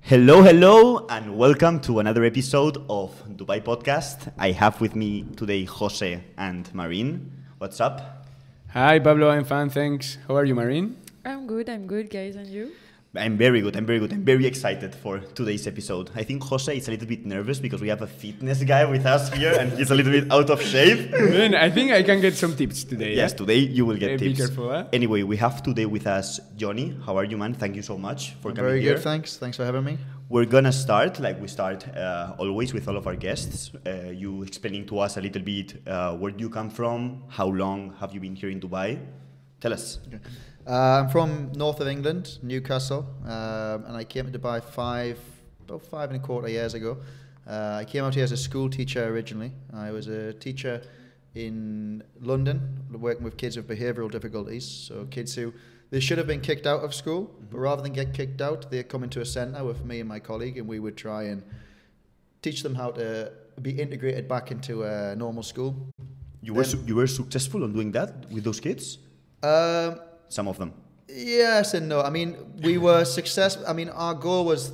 Hello, hello, and welcome to another episode of DubaiPodcast. I have with me today Jose and Marine. What's up? Hi, Pablo. I'm fine, thanks. How are you, Marine? I'm good, guys. And you? I'm very good. I'm very excited for today's episode. I think Jose is a little bit nervous because we have a fitness guy with us here and he's a little bit out of shape. Man, I think I can get some tips today. Yes, today you will get tips. Be careful, huh? Anyway, we have today with us Jonny. How are you, man? Thank you so much for coming Very here. good, thanks. Thanks for having me. We're gonna start like we start always with all of our guests. You explaining to us a little bit where do you come from? How long have you been here in Dubai? Tell us. Okay. I'm from north of England, Newcastle, and I came to Dubai about 5.25 years ago. I came out here as a school teacher originally. I was a teacher in London, working with kids with behavioural difficulties, so kids who they should have been kicked out of school, but rather than get kicked out, they come into a centre with me and my colleague, and we would try and teach them how to be integrated back into a normal school. You were successful in doing that with those kids? Some of them. Yes and no. I mean, we were successful. I mean, our goal was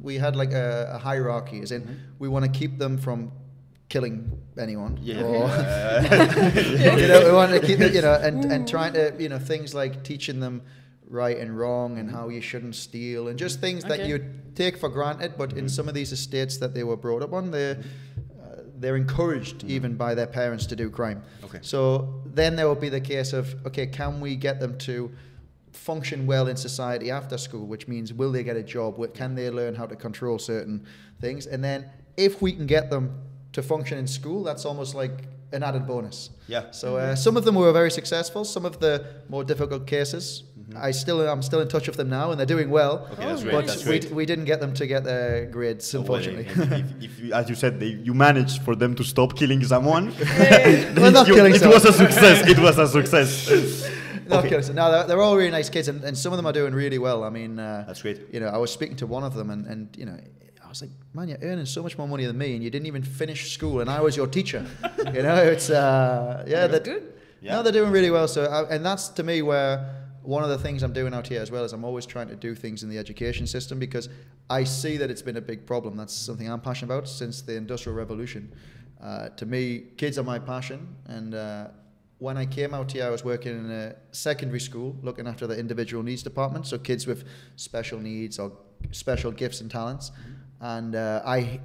we had like a hierarchy, as in we want to keep them from killing anyone. Yeah. Or, we want to keep it, and trying to, things like teaching them right and wrong and how you shouldn't steal and just things that you take for granted. But in some of these estates that they were brought up on, they're encouraged even by their parents to do crime. Okay. So then there will be the case of, okay, can we get them to function well in society after school, which means will they get a job? Can they learn how to control certain things? And then if we can get them to function in school, that's almost like an added bonus. Yeah. So some of them were very successful. Some of the more difficult cases, I'm still in touch with them now, and they're doing well. Okay, that's great. But That's great. we didn't get them to get their grades, unfortunately. If you, as you said, you managed for them to stop killing someone. Well, not killing it was a success. It was a success. Not killing someone. No, they're all really nice kids, and some of them are doing really well. I mean, that's great. I was speaking to one of them, and I was like, man, you're earning so much more money than me, and you didn't even finish school, and I was your teacher. It's they're good. Yeah. No, they're doing really well. So, and that's to me where one of the things I'm doing out here as well is I'm always trying to do things in the education system because I see that it's been a big problem. That's something I'm passionate about since the Industrial Revolution. To me, kids are my passion, and when I came out here, I was working in a secondary school looking after the individual needs department, so kids with special needs or special gifts and talents. And I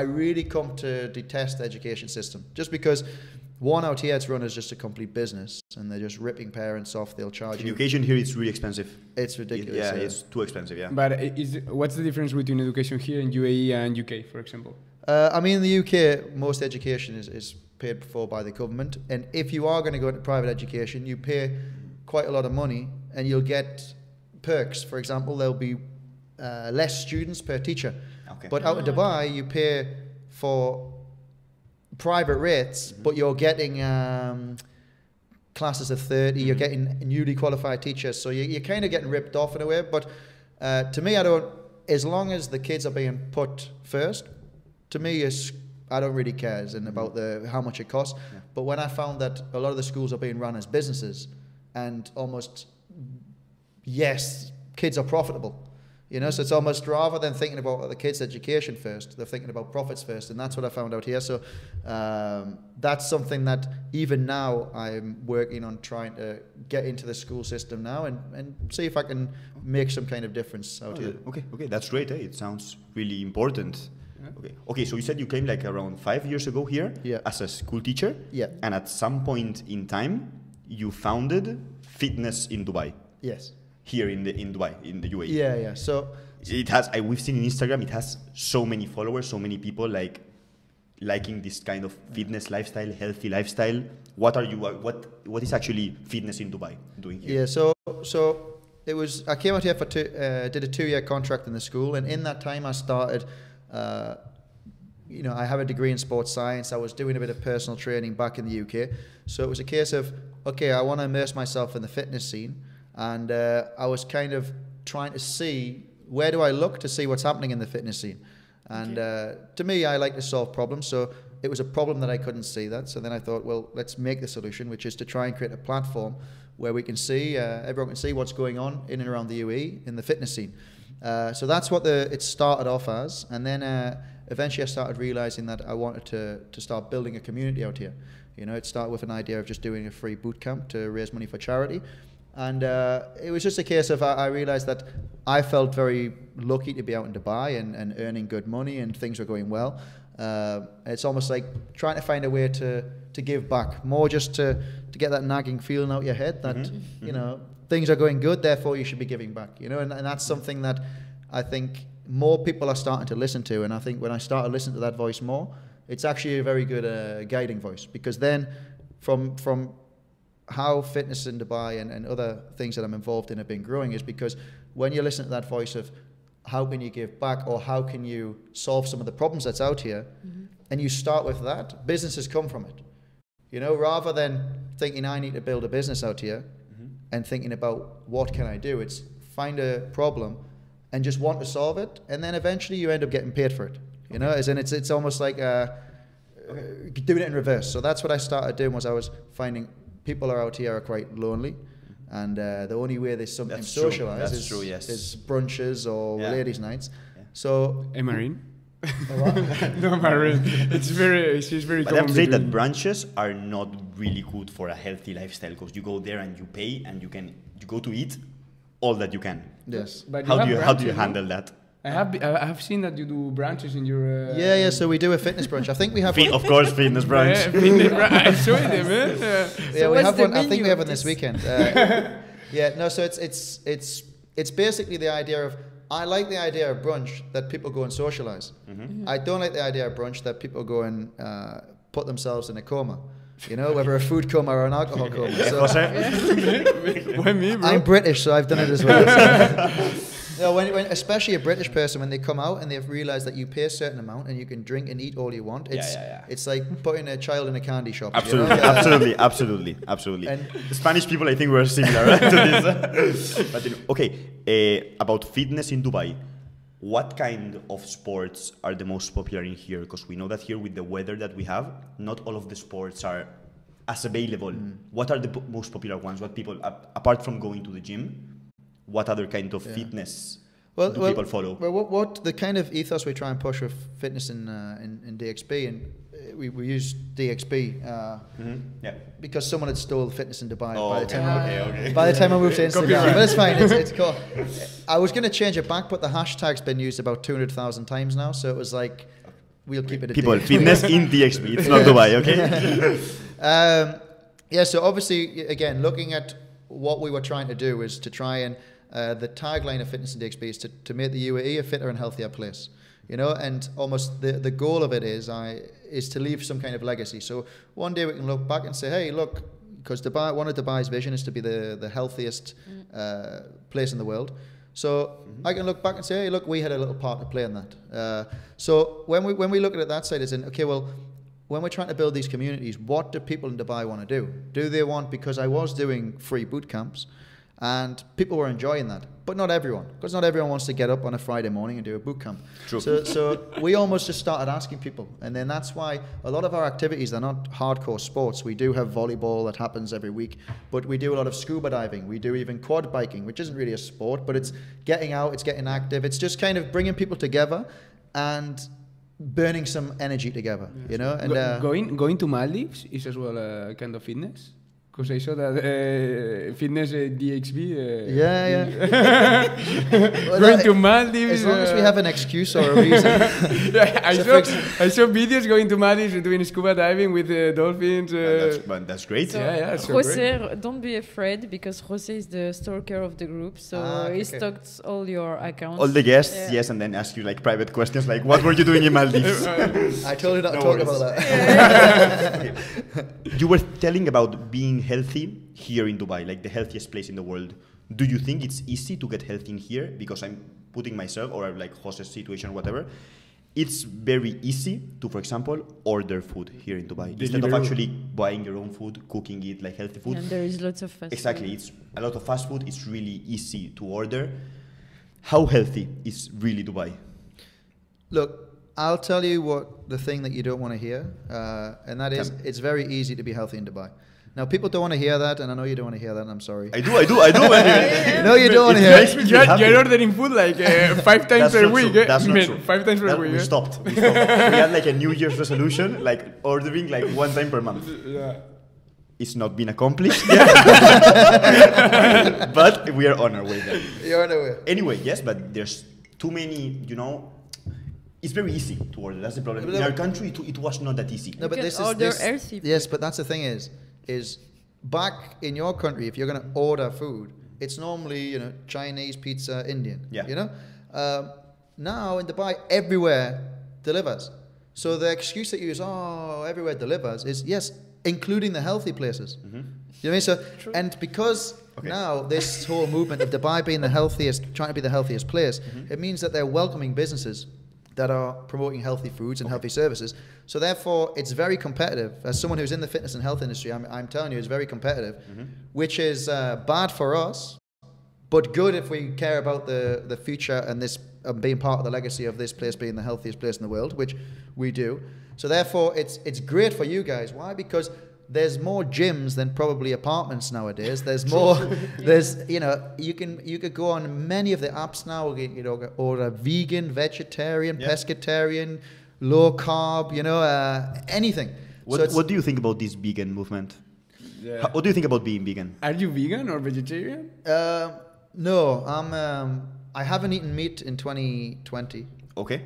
really come to detest the education system just because one out here it's run as just a complete business and they're just ripping parents off. They'll charge Education here is really expensive. It's ridiculous. Yeah, it's too expensive. Yeah. But what's the difference between education here in UAE and UK, for example? I mean, in the UK, most education is paid for by the government. And if you are going to go into private education, you pay quite a lot of money and you'll get perks. For example, there'll be less students per teacher. Okay. But out in Dubai, you pay for private rates, but you're getting classes of 30, you're getting newly qualified teachers, so you're kind of getting ripped off in a way. But to me, as long as the kids are being put first, to me, I don't really care about how much it costs. Yeah. But when I found that a lot of the schools are being run as businesses and almost, yes, kids are profitable. So it's almost rather than thinking about the kids' education first, they're thinking about profits first, and that's what I found out here. So that's something that even now I'm working on trying to get into the school system now and see if I can make some kind of difference out here. Okay, that's great. It sounds really important. Yeah. Okay. So you said you came like around 5 years ago here as a school teacher. Yeah. And at some point in time, you founded Fitness in Dubai. Yes. Here in Dubai, in the UAE. Yeah. So it has. We've seen in Instagram. It has so many followers, so many people liking this kind of fitness lifestyle, healthy lifestyle. What are you? What is actually Fitness in Dubai doing here? Yeah. So it was. I came out here for did a 2-year contract in the school, and in that time I started. I have a degree in sports science. I was doing a bit of personal training back in the UK. So it was a case of, okay, I want to immerse myself in the fitness scene. And I was kind of trying to see, where do I look to see what's happening in the fitness scene? And to me, I like to solve problems. So it was a problem that I couldn't see that. So then I thought, well, let's make the solution, which is to try and create a platform where we can see, everyone can see what's going on in and around the UAE in the fitness scene. So that's what it started off as. And then eventually I started realizing that I wanted to start building a community out here. You know, it started with an idea of just doing a free boot camp to raise money for charity. And it was just a case of I realized that I felt very lucky to be out in Dubai and earning good money and things were going well. It's almost like trying to find a way to give back, more just to get that nagging feeling out your head that, you know, things are going good, therefore you should be giving back, you know, and that's something that I think more people are starting to listen to. And I think when I started listening to that voice more, it's actually a very good guiding voice, because then from how fitness in Dubai and other things that I'm involved in have been growing is because when you listen to that voice of how can you give back or how can you solve some of the problems that's out here, and you start with that, businesses come from it. You know, rather than thinking I need to build a business out here and thinking about what can I do, it's find a problem and just want to solve it, and then eventually you end up getting paid for it. You know, as in it's almost like doing it in reverse. So that's what I started doing, was I was finding people out here are quite lonely, and the only way they sometimes socialize is brunches or ladies' nights. Yeah. So Marine? No, Marine. It's very But common. I have to say that brunches are not really good for a healthy lifestyle, because you go there and you pay and you go to eat all that you can. Yes. But How do you handle that? I have seen that you do branches in your... Yeah, so we do a fitness brunch. I think we have... Of course, fitness brunch. I saw it, man. Yeah, we have one. I think we have one this weekend. So it's basically the idea of... I like the idea of brunch that people go and socialize. I don't like the idea of brunch that people go and put themselves in a coma. You know, whether a food coma or an alcohol coma. So, Why me, bro? I'm British, so I've done it as well. So, when especially a British person, when they come out and they've realised that you pay a certain amount and you can drink and eat all you want, it's like putting a child in a candy shop. Absolutely, you know? absolutely. And the Spanish people, I think, were similar, right, to this. But okay, about fitness in Dubai, what kind of sports are the most popular in here? Because we know that here with the weather that we have, not all of the sports are as available. What are the most popular ones? What people, apart from going to the gym, what other kind of fitness do people follow? Well, what the kind of ethos we try and push with fitness in DXB, and we use DXB because someone had stole fitness in Dubai by the time I moved to Instagram. But it's fine, it's cool. I was going to change it back, but the hashtag's been used about 200,000 times now, so it was like, we'll keep it a people, fitness in DXB, it's not Dubai, okay? So obviously, again, looking at what we were trying to do is to try and the tagline of Fitness in DXB is to make the UAE a fitter and healthier place, you know, and almost the goal of it is to leave some kind of legacy. So one day we can look back and say, hey, look, because one of Dubai's vision is to be the healthiest place in the world. So I can look back and say, hey, look, we had a little part to play in that. So when we look at it that side, it's in, okay, well, when we're trying to build these communities, what do people in Dubai want to do? Do they want, because I was doing free boot camps and people were enjoying that, but not everyone, because not everyone wants to get up on a Friday morning and do a boot camp. True. So we almost just started asking people, and then that's why a lot of our activities, they're not hardcore sports. We do have volleyball that happens every week, but we do a lot of scuba diving. We do even quad biking, which isn't really a sport, but it's getting out, it's getting active. It's just kind of bringing people together and burning some energy together, you know. And going to Maldives is as well a kind of fitness. Because I saw that fitness DXB. Going to Maldives. As long as we have an excuse or a reason. I saw videos going to Maldives doing scuba diving with dolphins. That's great. So Jose, great. Don't be afraid, because Jose is the stalker of the group. So he stalks all your accounts. All the guests, yes, and then ask you like private questions like, what were you doing in Maldives? I told you not to talk about that. You were telling about being healthy here in Dubai, like the healthiest place in the world. Do you think it's easy to get healthy in here? Because I'm putting myself, or like Jose's situation, whatever. It's very easy to, for example, order food here in Dubai instead of actually buying your own food, cooking it, like healthy food. And there is lots of fast food. Exactly, it's a lot of fast food. It's really easy to order. How healthy is really Dubai? Look, I'll tell you the thing that you don't want to hear, and that is it's very easy to be healthy in Dubai. Now, people don't want to hear that, and I know you don't want to hear that, and I'm sorry. I do. No, you don't want to hear that. You're ordering food like 5 times per week. That's not true. 5 times per week. We stopped. We had like a New Year's resolution, like ordering like 1 time per month. Yeah. It's not been accomplished yet. But we are on our way there. You're on our way. Anyway, yes, but there's too many, it's very easy to order. That's the problem. In our country, it was not that easy. No, but this is healthy. Yes, but that's the thing is back in your country, if you're going to order food, it's normally Chinese, pizza, Indian. Yeah. Now in Dubai, everywhere delivers. So the excuse that you use, everywhere delivers, is yes, including the healthy places. Mm-hmm. You know what I mean? So and because now this whole movement of Dubai being the healthiest, trying to be the healthiest place, it means that they're welcoming businesses that are promoting healthy foods and healthy services. So therefore, it's very competitive. As someone who's in the fitness and health industry, I'm telling you, it's very competitive, which is bad for us, but good if we care about the future and this being part of the legacy of this place being the healthiest place in the world, which we do. So therefore, it's great for you guys. Why? Because there's more gyms than probably apartments nowadays. There's more. You could go on many of the apps now. Order vegan, vegetarian, pescatarian, low carb. Anything. What do you think about this vegan movement? Yeah. What do you think about being vegan? Are you vegan or vegetarian? No, I haven't eaten meat in 2020. Okay.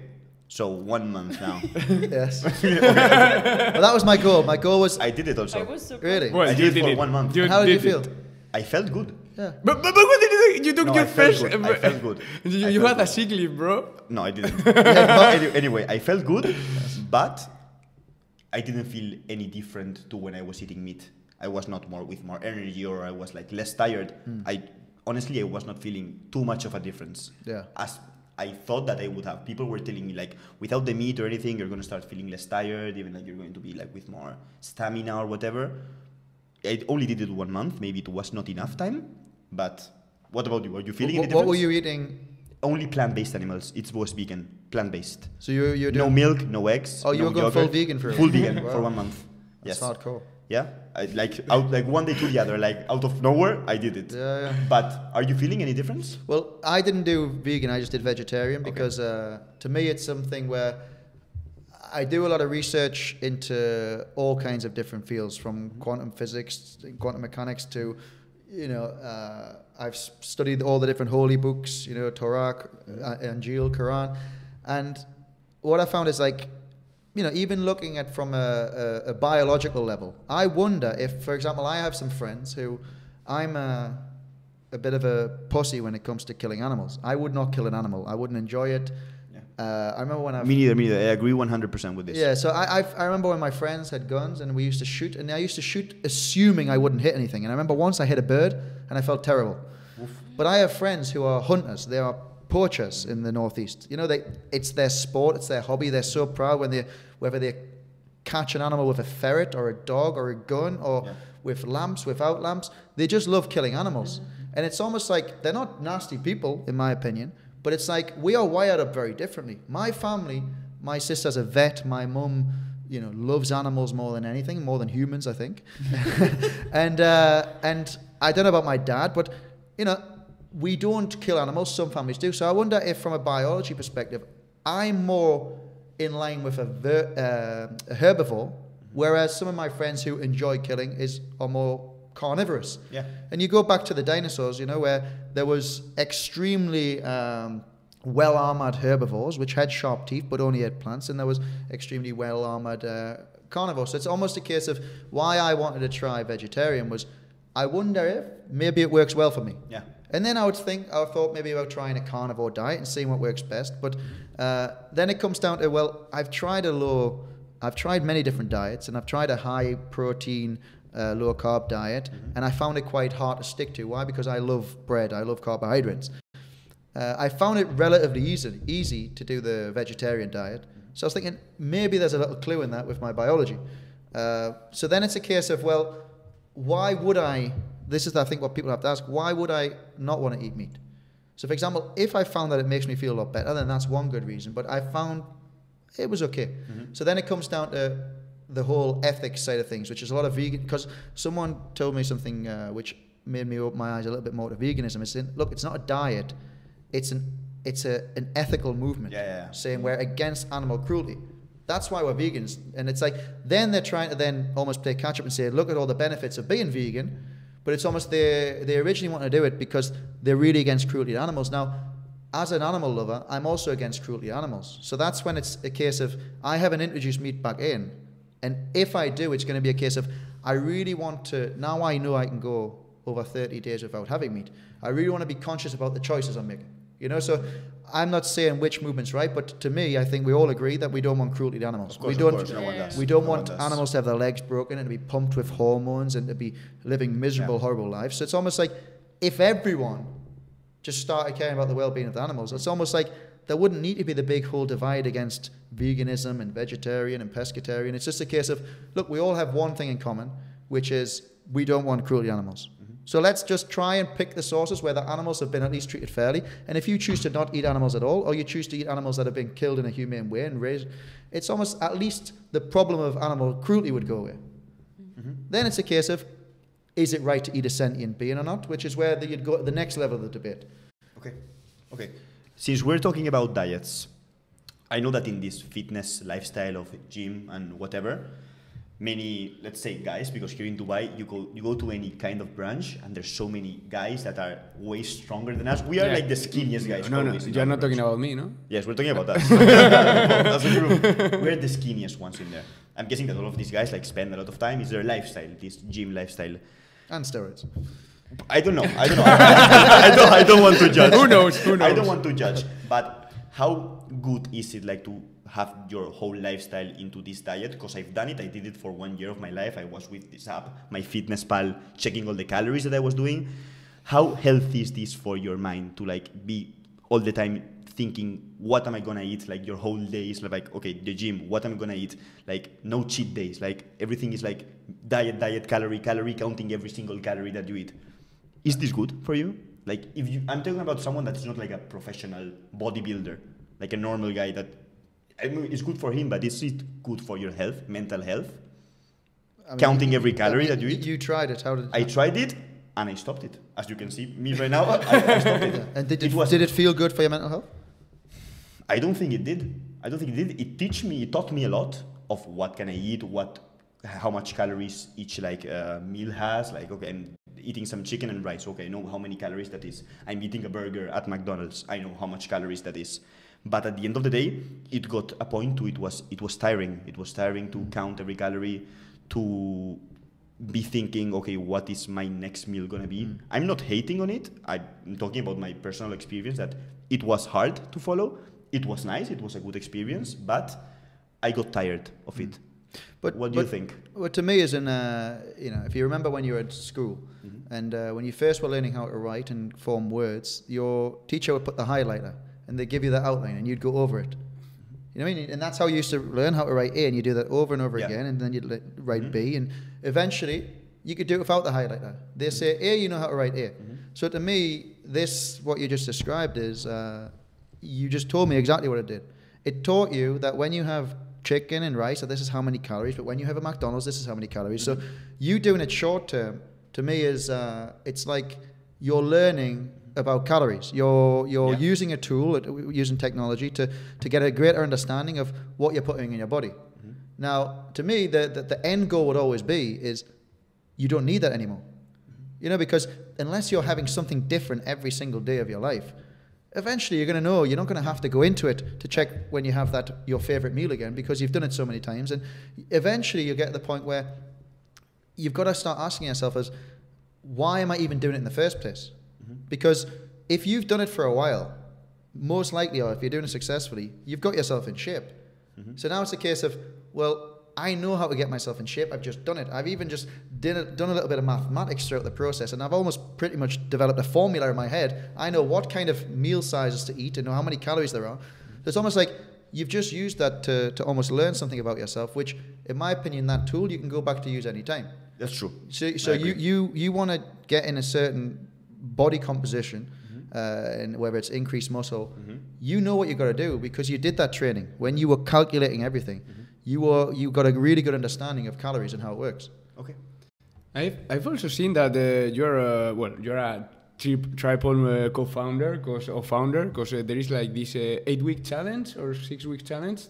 So 1 month now. Yes. Well, that was my goal. My goal was... I did it also. I was surprised. Really? Well, I did it for 1 month. And how did you feel? I felt good. Yeah. But what did you do? You took No, your I felt first... good. I felt good. You had a sick leave, bro. No, I didn't. Anyway, I felt good, but I didn't feel any different to when I was eating meat. I was not with more energy, or I was like less tired. Honestly, I was not feeling too much of a difference. Yeah. As I thought that I would have. People were telling me like, without the meat or anything, you're going to start feeling less tired, even like you're going to be like with more stamina or whatever. I only did it 1 month. Maybe it was not enough time. But what about you? Are you feeling any difference? What were you eating? Only plant-based animals. It was vegan, plant-based. So you're doing... No milk, no eggs. Oh, you were going yogurt. full vegan for a Full week? vegan Wow. for 1 month. That's Yes. hardcore. Yeah, like one day to the other, like out of nowhere, I did it. Yeah. But are you feeling any difference? Well, I didn't do vegan. I just did vegetarian because to me it's something where I do a lot of research into all kinds of different fields, from quantum physics, quantum mechanics to, I've studied all the different holy books, Torah, Injil, Quran, and what I found is like, even looking at from a biological level, I wonder if, for example, I have some friends who I'm a bit of a pussy when it comes to killing animals. I would not kill an animal. I wouldn't enjoy it. Yeah. I remember when I... Me neither. I agree 100% with this. Yeah, so I remember when my friends had guns and we used to shoot, and I used to shoot assuming I wouldn't hit anything. And I remember once I hit a bird and I felt terrible. Oof. But I have friends who are hunters. They are poachers in the Northeast. It's their sport, it's their hobby. They're so proud whether they catch an animal with a ferret or a dog or a gun or with lamps, without lamps. They just love killing animals. And it's almost like they're not nasty people, in my opinion, but it's like we are wired up very differently. My family, my sister's a vet, my mum, loves animals more than anything, more than humans, I think. and I don't know about my dad, but, we don't kill animals. Some families do. So I wonder if, from a biology perspective, I'm more in line with a herbivore, whereas some of my friends who enjoy killing are more carnivorous. Yeah. And you go back to the dinosaurs, where there was extremely well-armored herbivores, which had sharp teeth but only ate plants, and there was extremely well-armored carnivores. So it's almost a case of why I wanted to try vegetarian was, I wonder if maybe it works well for me. Yeah. And then I thought maybe about trying a carnivore diet and seeing what works best. But then it comes down to, well, I've tried many different diets, and I've tried a high protein, low carb diet, and I found it quite hard to stick to. Why? Because I love bread, I love carbohydrates. I found it relatively easy to do the vegetarian diet. So I was thinking maybe there's a little clue in that with my biology. So then it's a case of, well, why would I? This is, I think, what people have to ask. Why would I not want to eat meat? So, for example, if I found that it makes me feel a lot better, then that's one good reason. But I found it was okay. So then it comes down to, the whole ethics side of things, which is a lot of vegan. Because someone told me something which made me open my eyes a little bit more to veganism. It's look, it's not a diet, it's an ethical movement. Saying we're against animal cruelty. That's why we're vegans. And it's like, then they're trying to then almost play catch up and say, look at all the benefits of being vegan. But it's almost they originally want to do it because they're really against cruelty to animals. Now, as an animal lover, I'm also against cruelty to animals. So that's when it's a case of, I haven't introduced meat back in. And if I do, it's going to be a case of, I really want to, now I know I can go over 30 days without having meat. I really want to be conscious about the choices I'm making. You know, so I'm not saying which movement's right, but to me, I think we all agree that we don't want cruelty to animals. Of course, we don't want animals to have their legs broken and to be pumped with hormones and to be living miserable, horrible lives. So it's almost like if everyone just started caring about the well-being of the animals, it's almost like there wouldn't need to be the big whole divide against veganism and vegetarian and pescatarian. It's just a case of, look, we all have one thing in common, which is we don't want cruelty to animals. So let's just try and pick the sources where the animals have been at least treated fairly. And if you choose to not eat animals at all, or you choose to eat animals that have been killed in a humane way and raised, it's almost at least the problem of animal cruelty would go away. Then it's a case of, is it right to eat a sentient being or not? Which is where you'd go to the next level of the debate. Okay. Since we're talking about diets, I know that in this fitness lifestyle of gym and whatever, many, let's say guys, because here in Dubai, you go to any kind of branch and there's so many guys that are way stronger than us. We are like the skinniest guys. No, you're not talking about me, no? Yes, we're talking about us. As a group, we're the skinniest ones in there. I'm guessing that all of these guys like spend a lot of time. It's their lifestyle, this gym lifestyle. And steroids. I don't know. I don't want to judge. Who knows? I don't want to judge. But how good is it like to have your whole lifestyle into this diet? Because I've done it. I did it for 1 year of my life. I was with this app, my FitnessPal, checking all the calories that I was doing. How healthy is this for your mind to like be all the time thinking, what am I gonna eat? Like your whole day is like, okay, the gym, what am I gonna eat? Like no cheat days. Like everything is like diet, calorie, counting every single calorie that you eat. Is this good for you? Like I'm talking about someone that's not like a professional bodybuilder, like a normal guy that, I mean, it's good for him, but is it good for your health, mental health? I mean, counting every calorie that you eat? You tried it. How did I tried it and I stopped it. As you can see me right now, I stopped it. And did it feel good for your mental health? I don't think it did. It taught me a lot of what can I eat, how much calories each meal has. Like, okay, I'm eating some chicken and rice. Okay, I know how many calories that is. I'm eating a burger at McDonald's. I know how much calories that is. But at the end of the day, it got a point to it was tiring. It was tiring to count every calorie, to be thinking, okay, what is my next meal gonna be? I'm not hating on it. I'm talking about my personal experience that it was hard to follow. It was nice. It was a good experience, but I got tired of it. But what do you think? Well, to me, if you remember when you were at school and when you first were learning how to write and form words, your teacher would put the highlighter and they'd give you the outline and you'd go over it. You know what I mean? And that's how you used to learn how to write A, and you do that over and over again, and then you'd write B, and eventually you could do it without the highlighter. They say A, you know how to write A. So to me, what you just described is, you just told me exactly what it did. It taught you that when you have chicken and rice, this is how many calories, but when you have a McDonald's, this is how many calories. So you doing it short term, to me, is it's like you're learning about calories. You're using a tool, using technology to get a greater understanding of what you're putting in your body. Now, to me, the end goal would always be is you don't need that anymore. You know, because unless you're having something different every single day of your life, eventually you're going to know you're not going to have to go into it to check when you have your favorite meal again, because you've done it so many times. And eventually you get to the point where you've got to start asking yourself why am I even doing it in the first place? Because if you've done it for a while, most likely, or if you're doing it successfully, you've got yourself in shape. So now it's a case of, well, I know how to get myself in shape. I've just done it. I've even just done a little bit of mathematics throughout the process, and I've almost pretty much developed a formula in my head. I know what kind of meal sizes to eat and know how many calories there are. So it's almost like you've just used that to almost learn something about yourself, which, in my opinion, that tool you can go back to use any time. That's true. So you want to get in a certain body composition, and whether it's increased muscle, you know what you've got to do because you did that training. When you were calculating everything, you've got a really good understanding of calories and how it works. Okay. I've also seen that you're a triple co-founder or founder, because there is like this 8-week challenge or 6-week challenge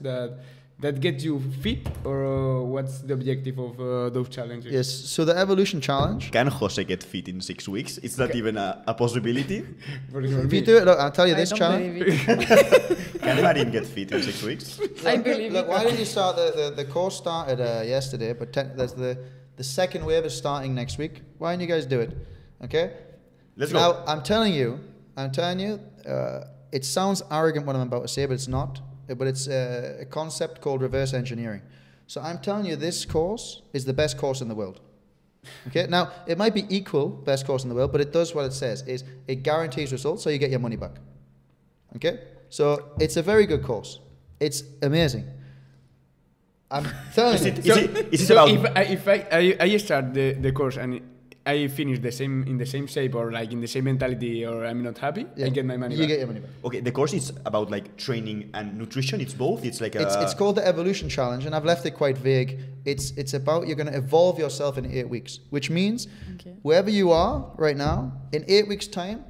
that gets you fit, or what's the objective of those challenges? Yes, so the Evolution Challenge. Can Jose get fit in 6 weeks? It's not even a possibility. If you do it, look, I'll tell you this challenge. Can Marin get fit in 6 weeks? I believe Look, it. why didn't you start the course started yesterday, but there's the second wave is starting next week. Why don't you guys do it? Okay. Let's now, go. I'm telling you, it sounds arrogant what I'm about to say, but it's not. But it's a concept called reverse engineering. So I'm telling you, this course is the best course in the world. Okay. Now, it might be equal best course in the world, but it does what it says: is it guarantees results, so you get your money back. Okay. So it's a very good course. It's amazing. I'm telling you. If I start the course and I finish in the same shape, or like in the same mentality, or I'm not happy, I get my money back. You get your money back. Okay, the course is about like training and nutrition. It's both. It's like it's called the Evolution Challenge, and I've left it quite vague. It's about you're going to evolve yourself in 8 weeks, which means wherever you are right now, in 8 weeks' time,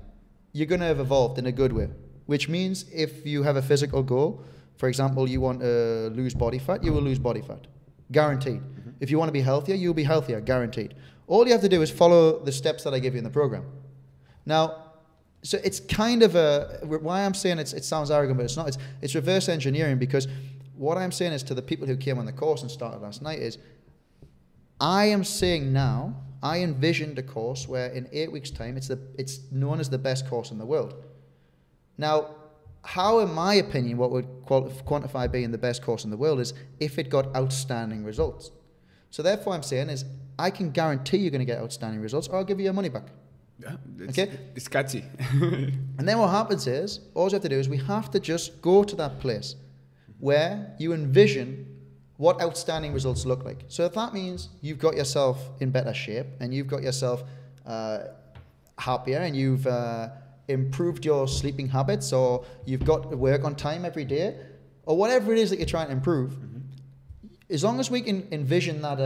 you're going to have evolved in a good way. Which means if you have a physical goal, for example, you want to lose body fat, you will lose body fat, guaranteed. If you want to be healthier, you'll be healthier, guaranteed. All you have to do is follow the steps that I give you in the program. Now, so it's kind of why I'm saying it sounds arrogant, but it's not. It's reverse engineering, because what I'm saying is to the people who came on the course and started last night is, I am saying now, I envisioned a course where in 8 weeks' time, it's known as the best course in the world. Now, how, in my opinion, what would quantify being the best course in the world is if it got outstanding results. So therefore, I'm saying is, I can guarantee you're going to get outstanding results, or I'll give you your money back. Yeah, okay? It's catchy. And then what happens is, all you have to do is we have to just go to that place where you envision what outstanding results look like. So if that means you've got yourself in better shape, and you've got yourself happier, and you've improved your sleeping habits, or you've got to work on time every day, or whatever it is that you're trying to improve, as long as we can envision that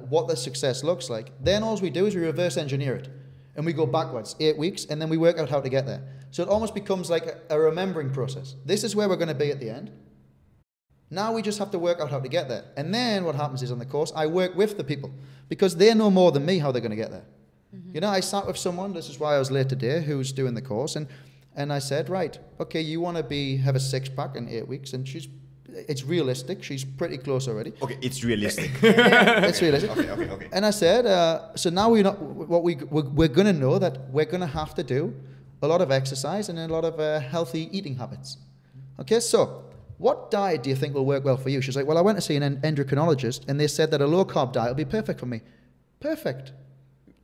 what the success looks like, then all we do is we reverse engineer it. And we go backwards 8 weeks, and then we work out how to get there. So it almost becomes like a remembering process. This is where we're going to be at the end. Now we just have to work out how to get there. And then what happens is on the course, I work with the people, because they know more than me how they're going to get there. You know, I sat with someone, this is why I was late today, who's doing the course, and I said, right, okay, you want to have a 6-pack in 8 weeks, and it's realistic. She's pretty close already. Okay, it's realistic. It's realistic. Okay. And I said, so now we're going to know that we're going to have to do a lot of exercise and a lot of healthy eating habits. Okay, so what diet do you think will work well for you? She's like, well, I went to see an endocrinologist, and they said that a low-carb diet will be perfect for me. Perfect.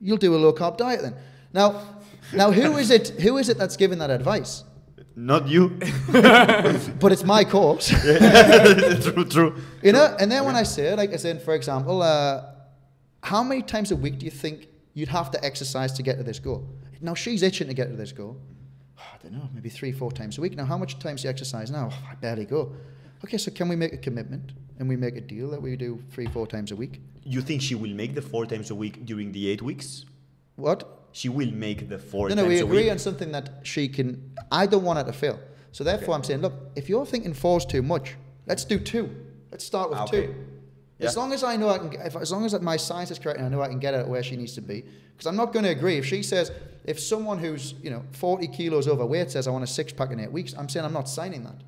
You'll do a low-carb diet then. Now, who is it that's giving that advice? Not you. But it's my course. True. You know, and then when I say, like I said, for example, how many times a week do you think you'd have to exercise to get to this goal? Now, she's itching to get to this goal. I don't know, maybe 3-4 times a week. Now, how much times do you exercise now? I barely go. Okay, so can we make a commitment and we make a deal that we do 3-4 times a week? You think she will make the 4 times a week during the 8 weeks? What? She will make the 4 times No, we a agree week. on something that she can. I don't want her to fail. So therefore, I'm saying, look, if you're thinking 4's too much, let's do 2. Let's start with 2. Yeah. As long as I know I can, as long as my science is correct and I know I can get her where she needs to be, because I'm not going to agree if she says, if someone who's 40 kilos overweight says I want a 6-pack in 8 weeks, I'm saying I'm not signing that.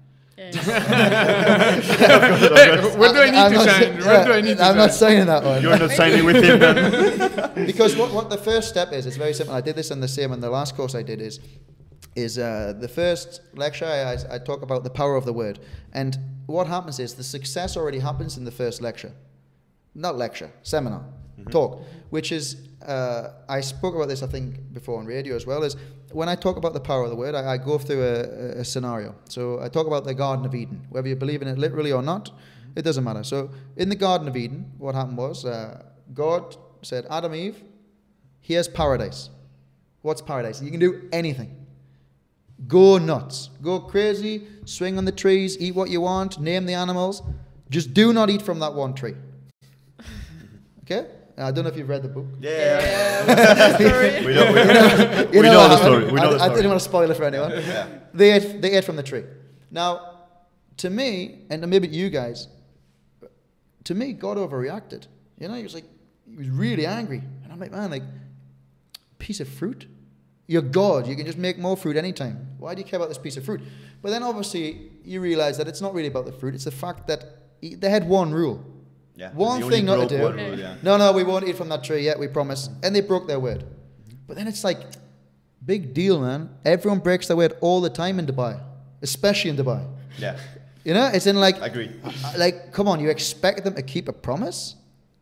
Where do I need to sign? Where do I need to sign? I'm not signing that one. You're not signing with him then. Because what the first step is, it's very simple. I did this in the last course I did is the first lecture I talk about the power of the word. And what happens is the success already happens in the first lecture. Not lecture, seminar, talk, which is, I spoke about this I think before on radio as well, is when I talk about the power of the word, I go through a scenario. So I talk about the Garden of Eden. Whether you believe in it literally or not, it doesn't matter. So in the Garden of Eden, what happened was God said, Adam, Eve, here's paradise. What's paradise? You can do anything. Go nuts. Go crazy, swing on the trees, eat what you want, name the animals. Just do not eat from that one tree. Okay? I don't know if you've read the book. Yeah. We know the story. I didn't want to spoil it for anyone. Yeah. They ate from the tree. Now, to me, and maybe you guys, to me, God overreacted. You know, he was really angry. And I'm like, man, like, piece of fruit? You're God. You can just make more fruit anytime. Why do you care about this piece of fruit? But then obviously you realize that it's not really about the fruit. It's the fact that they had one rule. Yeah. One thing not to do. Rule, yeah. No, we won't eat from that tree yet, we promise. And they broke their word. But then it's like, big deal, man. Everyone breaks their word all the time in Dubai. Especially in Dubai. Yeah. You know, it's in like... I agree. Like, come on, you expect them to keep a promise?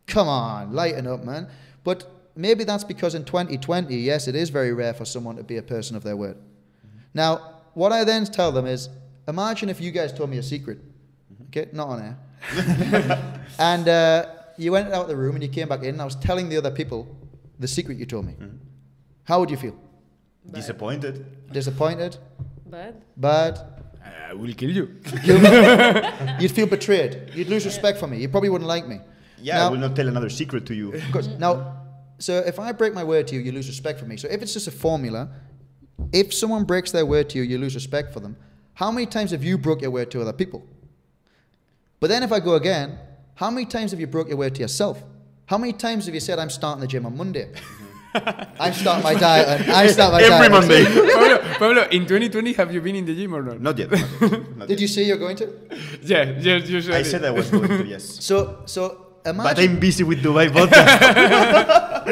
Come on, lighten up, man. But maybe that's because in 2020, yes, it is very rare for someone to be a person of their word. Now, what I then tell them is, imagine if you guys told me a secret. Okay, not on air. And you went out of the room and you came back in and I was telling the other people the secret you told me. How would you feel? Disappointed. Disappointed? Bad. I will kill you. You'd feel betrayed. You'd lose respect for me. You probably wouldn't like me. Yeah, now, I will not tell another secret to you. Of course. Now, so if I break my word to you, you lose respect for me. So if it's just a formula, if someone breaks their word to you, you lose respect for them. How many times have you broke your word to other people? But then if I go again, how many times have you broke your word to yourself? How many times have you said, I'm starting the gym on Monday? I'm starting my diet. Every Monday. Pablo, in 2020, have you been in the gym or not? Not yet. Did you say you're going to? Yeah, you said I said I was going to, yes. So imagine. But I'm busy with DubaiPodcast.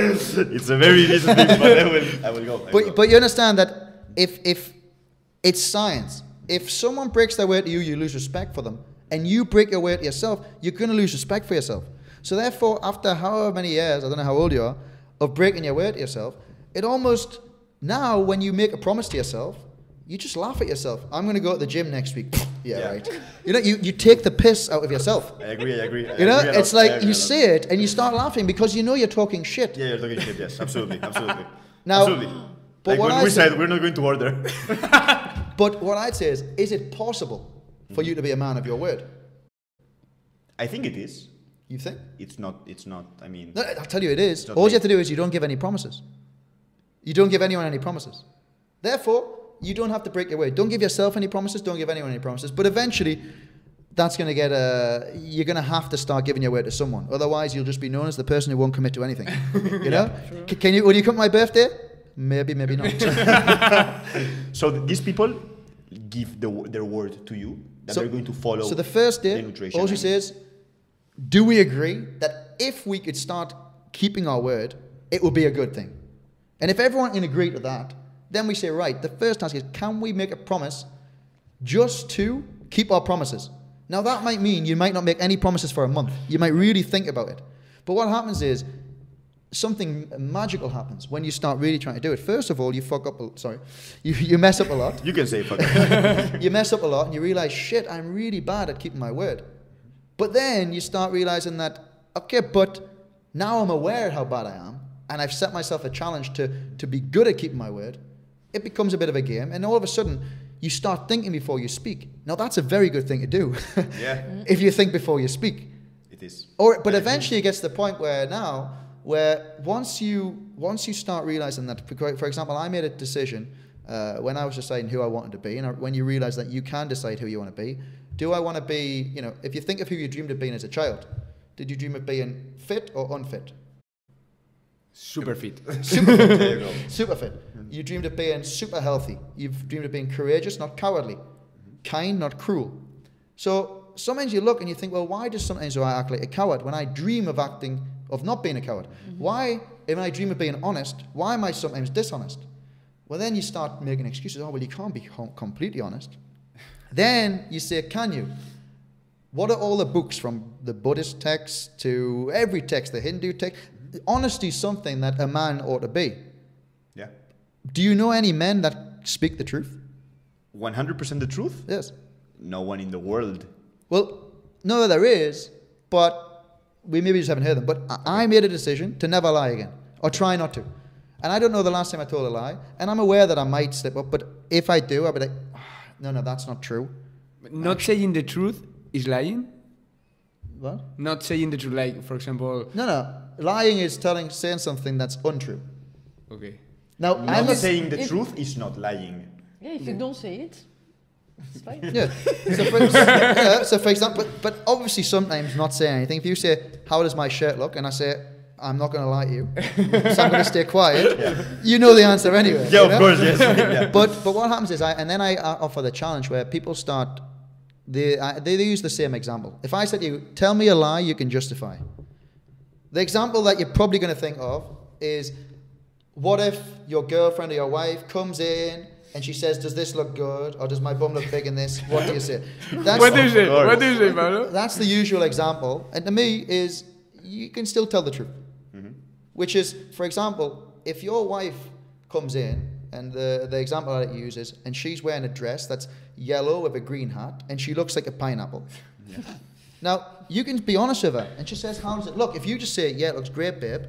It's a very busy thing, but I will go. But you understand that if it's science, if someone breaks their word to you, you lose respect for them. And you break your word to yourself, you're going to lose respect for yourself. So therefore, after however many years, I don't know how old you are, of breaking your word to yourself, it almost, now when you make a promise to yourself, you just laugh at yourself. I'm going to go to the gym next week. Yeah, right. You know, you take the piss out of yourself. I agree. You know, it's like you say it and you start laughing because you know you're talking shit. Yeah, you're talking shit, yes. Absolutely. Now, absolutely. But like when we said we're not going to order. But what I'd say is it possible for you to be a man of your word? I think it is. You think? It's not, I mean... No, I'll tell you it is. All you have to do is you don't give any promises. You don't give anyone any promises. Therefore, you don't have to break your word. Don't give yourself any promises, don't give anyone any promises. But eventually, that's going to get you're going to have to start giving your word to someone. Otherwise, you'll just be known as the person who won't commit to anything. You know? Sure. Will you come to my birthday? Maybe not. So these people give their word to you that they're going to follow. So the first day, all she says, do we agree that if we could start keeping our word, it would be a good thing? And if everyone can agree to that, then we say, right, the first task is, can we make a promise just to keep our promises? Now that might mean you might not make any promises for a month. You might really think about it. But what happens is, something magical happens when you start really trying to do it. First of all, you fuck up, you mess up a lot. You can say fuck up. You mess up a lot and you realize, shit, I'm really bad at keeping my word. But then you start realizing that, okay, but now I'm aware of how bad I am and I've set myself a challenge to be good at keeping my word. It becomes a bit of a game and all of a sudden you start thinking before you speak. Now that's a very good thing to do. Yeah. If you think before you speak. It is. But eventually it gets to the point where once you start realizing that, for example, I made a decision when I was deciding who I wanted to be, and when you realize that you can decide who you want to be. Do I want to be, if you think of who you dreamed of being as a child, did you dream of being fit or unfit? Super fit. Super fit. There you go. Super fit. You dreamed of being super healthy. You've dreamed of being courageous, not cowardly. Kind, not cruel. So sometimes you look and you think, well, why do sometimes I act like a coward when I dream of not being a coward? Why, when I dream of being honest, why am I sometimes dishonest? Well, then you start making excuses. Oh, well, you can't be completely honest. Then you say, can you? What are all the books from the Buddhist text to every text, the Hindu text? Honesty is something that a man ought to be. Yeah. Do you know any men that speak the truth? 100% the truth? Yes. No one in the world. Well, no, there is, but we maybe just haven't heard them. But I made a decision to never lie again, or try not to. And I don't know the last time I told a lie, and I'm aware that I might slip up, but if I do, I'll be like, no, that's not true. Not saying the truth is lying? What? Not saying the truth, like, for example... No. Lying is saying something that's untrue. Okay. Now, Not saying the truth is not lying. Yeah, if you don't say it, it's fine. Yeah. So for example, but obviously sometimes not saying anything. If you say, "How does my shirt look?" and I say, "I'm not going to lie to you, so I'm going to stay quiet," you know the answer anyway. Yeah, you of know? course, yes. Yeah. But what happens is I offer the challenge where people start. They use the same example. If I said to you, "Tell me a lie you can justify," the example that you're probably going to think of is, what if your girlfriend or your wife comes in and she says, "Does this look good?" or "Does my bum look big in this?" What do you say? What do you say? What do you say, Pablo? That's the usual example. And to me is, you can still tell the truth. Mm-hmm. Which is, for example, if your wife comes in, and the example that I use is, and she's wearing a dress that's yellow with a green hat, and she looks like a pineapple. Yeah. Now, you can be honest with her, and she says, "How does it look?" If you just say, "Yeah, it looks great, babe,"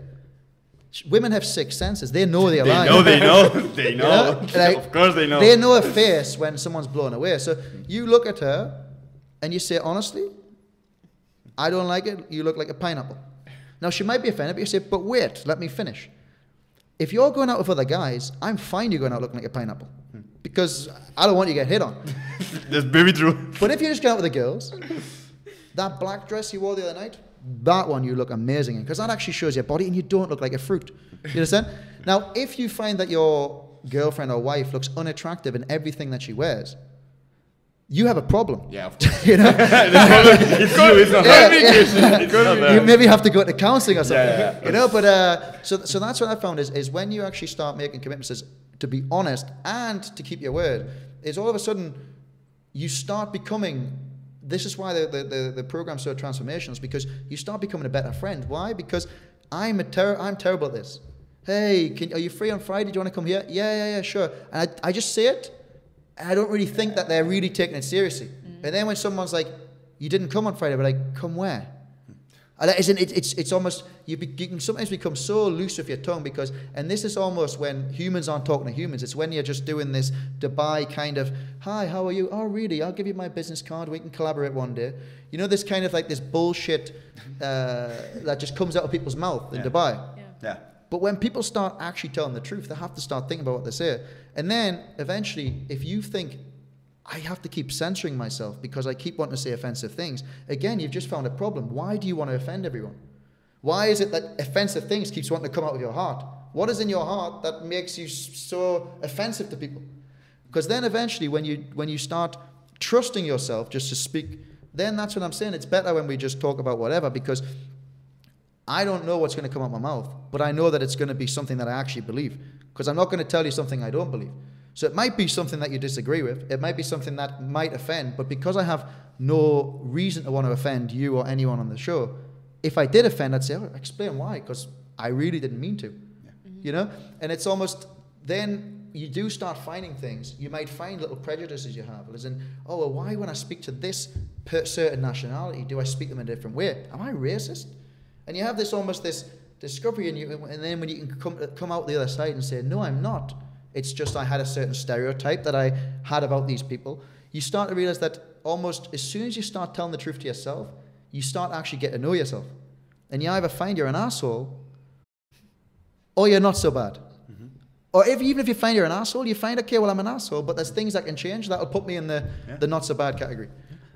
women have sixth senses. They know they're lying. They know. You know? Like, of course they know. They know a face when someone's blown away. So you look at her and you say, "Honestly, I don't like it. You look like a pineapple." Now, she might be offended, but you say, "But wait, let me finish. If you're going out with other guys, I'm fine you going out looking like a pineapple. Because I don't want you to get hit on." That's very true. But if you just go out with the girls, that black dress you wore the other night, that one you look amazing in, because that actually shows your body and you don't look like a fruit. You understand? Now, if you find that your girlfriend or wife looks unattractive in everything that she wears, you have a problem. Yeah, of course. You know? It's you, it's not her. It's not her. You maybe have to go to counseling or something. Yeah. You know, but so that's what I found is when you actually start making commitments is to be honest and to keep your word, is all of a sudden you start becoming. This is why the program's so transformational, is because you start becoming a better friend. Why? Because I'm terrible at this. "Hey, are you free on Friday? Do you want to come here?" Yeah, sure. And I just say it, and I don't really think that they're really taking it seriously. And then when someone's like, "You didn't come on Friday," but like, "Come where?" And it's almost, you can sometimes become so loose with your tongue because, and this is almost when humans aren't talking to humans, it's when you're just doing this Dubai kind of, "Hi, how are you? Oh, really? I'll give you my business card. We can collaborate one day." You know, this kind of like this bullshit that just comes out of people's mouth in Dubai. Yeah. But when people start actually telling the truth, they have to start thinking about what they say. And then eventually, if you think, "I have to keep censoring myself because I keep wanting to say offensive things," again, you've just found a problem. Why do you want to offend everyone? Why is it that offensive things keeps wanting to come out of your heart? What is in your heart that makes you so offensive to people? Because then eventually, when you start trusting yourself just to speak, then that's what I'm saying. It's better when we just talk about whatever, because I don't know what's going to come out of my mouth, but I know that it's going to be something that I actually believe, because I'm not going to tell you something I don't believe. So it might be something that you disagree with. It might be something that might offend, but because I have no reason to want to offend you or anyone on the show, if I did offend, I'd say, "Oh, explain why," because I really didn't mean to. Yeah. You know? And it's almost, then you do start finding things. You might find little prejudices you have, as in, "Oh, well, why when I speak to this certain nationality, do I speak them in a different way? Am I racist?" And you have this almost this discovery, and then when you can come out the other side and say, "No, I'm not. It's just I had a certain stereotype that I had about these people," you start to realize that almost as soon as you start telling the truth to yourself, you start actually getting to know yourself. And you either find you're an asshole, or you're not so bad. Mm-hmm. Or even if you find you're an asshole, you find, "Okay, well, I'm an asshole, but there's things that can change that'll put me in the not so bad category."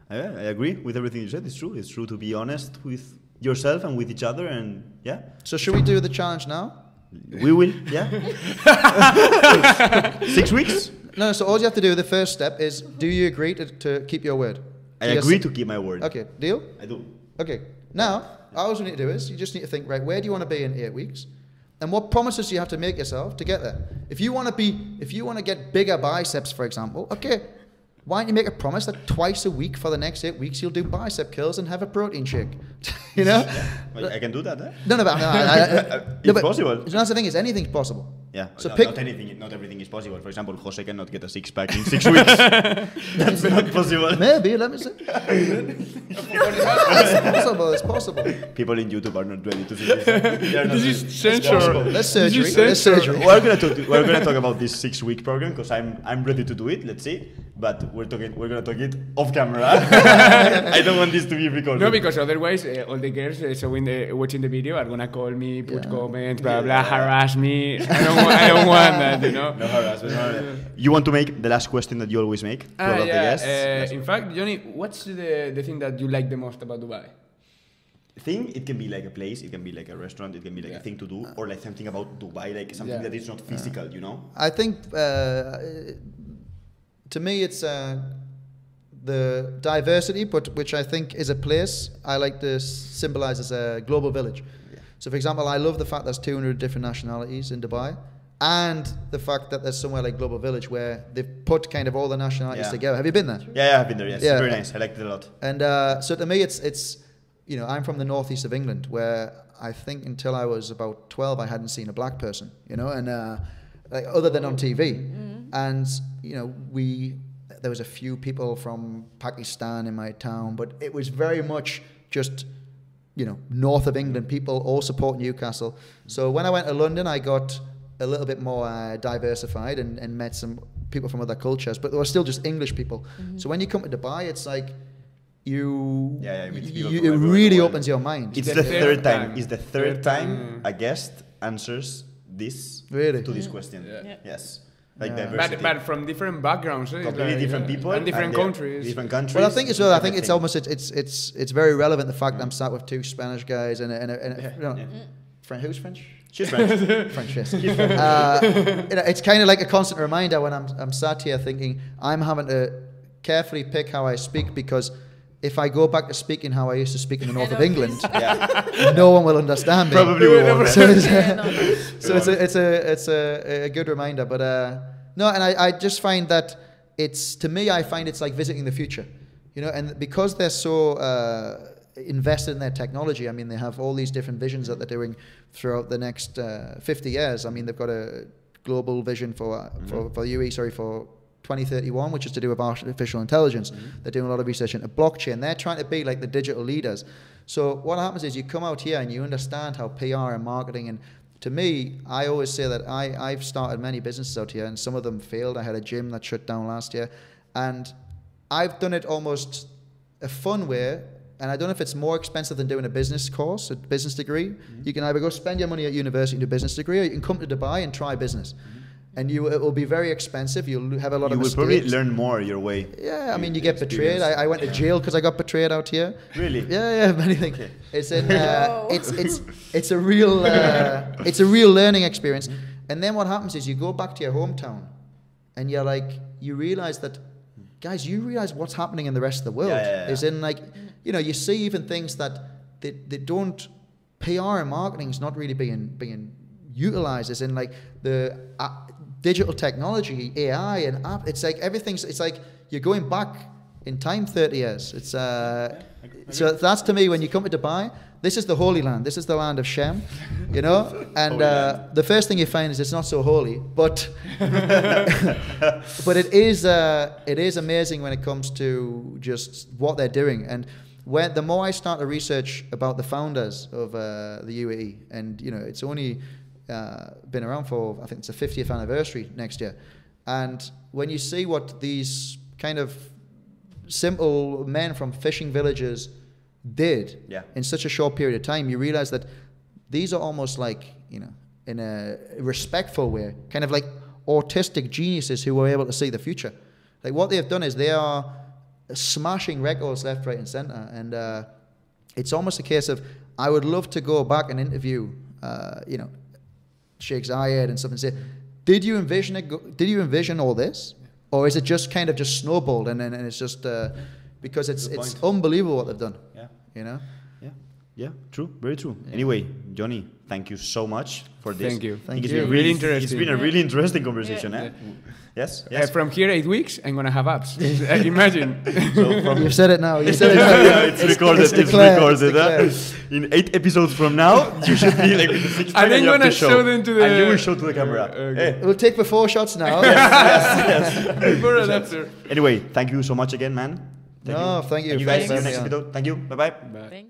I agree with everything you said. It's true. It's true to be honest with yourself and with each other, and yeah. So should we do the challenge now? We will, yeah. 6 weeks? No, so all you have to do, the first step is, do you agree to keep your word? I agree to keep my word. Okay, deal? I do. Okay, now, all you need to do is, you just need to think, right, where do you want to be in 8 weeks? And what promises do you have to make yourself to get there? If you want to get bigger biceps, for example, okay, why don't you make a promise that twice a week for the next 8 weeks you'll do bicep curls and have a protein shake? You know? Yeah, well, I can do that, eh? No, it's possible. That's the thing, is anything's possible. Yeah, so not everything is possible. For example, Jose cannot get a six-pack in 6 weeks. That's not possible. Maybe, let me see. It's possible. People in YouTube are not ready to see this. This is censure. That's surgery. We're gonna talk about this 6-week program because I'm ready to do it. Let's see. but we're gonna talk it off camera. I don't want this to be recorded. No, because otherwise all the girls watching the video are gonna call me, put comments, blah blah, harass me. I don't want that, you know. No harassment. You want to make the last question that you always make to all of the guests? In fact, Jonny, what's the thing that you like the most about Dubai? Thing, it can be like a place, it can be like a restaurant, it can be like a thing to do, or like something about Dubai, like something that is not physical, you know. I think to me it's the diversity, but which I think is a place I like to symbolize as a global village. So for example, I love the fact there's 200 different nationalities in Dubai, and the fact that there's somewhere like Global Village where they've put kind of all the nationalities together. Have you been there? Yeah, I've been there. Yes, it's very nice. I liked it a lot. And so to me, it's you know, I'm from the northeast of England, where I think until I was about 12, I hadn't seen a black person, you know, and like other than on TV. And you know, there was a few people from Pakistan in my town, but it was very much just, you know, north of England people all support Newcastle. So when I went to London, I got a little bit more diversified and met some people from other cultures, but they were still just English people. So when you come to Dubai, it's like it really opens your mind. It's the third time. It's the third time a guest answers this to this question. Yes. Like diversity. But from different backgrounds, completely different people and different countries. Different countries. Well, I think as well. I think it's almost it's very relevant, the fact that I'm sat with two Spanish guys and you know, who's French? She's French. French, yes. You know, it's kind of like a constant reminder when I'm sat here thinking I'm having to carefully pick how I speak, because if I go back to speaking how I used to speak in the north of England, no one will understand me. Probably won't. So it's a good reminder. But no, and I just find that to me, I find it's like visiting the future, you know, and because they're so invested in their technology, I mean, they have all these different visions that they're doing throughout the next 50 years. I mean, they've got a global vision for UAE, for 2031, which is to do with artificial intelligence. They're doing a lot of research into blockchain. They're trying to be like the digital leaders. So what happens is you come out here and you understand how PR and marketing, and to me, I always say that I've started many businesses out here and some of them failed. I had a gym that shut down last year, and I've done it almost a fun way. And I don't know if it's more expensive than doing a business course, a business degree. You can either go spend your money at university and do a business degree, or you can come to Dubai and try business. And it will be very expensive. You'll have a lot of mistakes. You will probably learn more your way. Yeah, I mean, you get betrayed. I went to jail because I got betrayed out here. Really? Yeah, many things. Okay. It's in, it's a real learning experience. And then what happens is you go back to your hometown, and you're like, you realize that, guys, you realize what's happening in the rest of the world. Is in like, you know, you see even things that they don't. PR and marketing is not really being utilized. As in like the digital technology, AI and app. It's like everything's. It's like you're going back in time 30 years. It's so that's to me when you come to Dubai. This is the Holy Land. This is the land of Shem, you know. And the first thing you find is it's not so holy, but but it is amazing when it comes to just what they're doing. And when the more I start to research about the founders of the UAE, and you know, it's only been around for, I think it's the 50th anniversary next year. And when you see what these kind of simple men from fishing villages did in such a short period of time, you realize that these are almost like, you know, in a respectful way, kind of like autistic geniuses who were able to see the future. Like what they've done is they are smashing records left, right and center. And it's almost a case of, I would love to go back and interview, you know, Sheikh Zayed and stuff and say, did you envision it? Did you envision all this? Or is it just kind of just snowballed and it's just because it's unbelievable what they've done. You know? Yeah, true, very true. Anyway, Jonny, thank you so much for this. Thank you. Thank you. Really interesting. It's been a really interesting conversation. Yes. From here 8 weeks, I'm gonna have abs. Imagine. So you've said it now. You said it now. It's recorded. It's recorded. In 8 episodes from now, you should be like with the 6 and I'm gonna show them to the. And you will show to the camera. Okay. We'll take before shots now. yes. Before and after. Anyway, thank you so much again, man. Thank you. And you guys see you next episode. Thank you. Bye. Bye.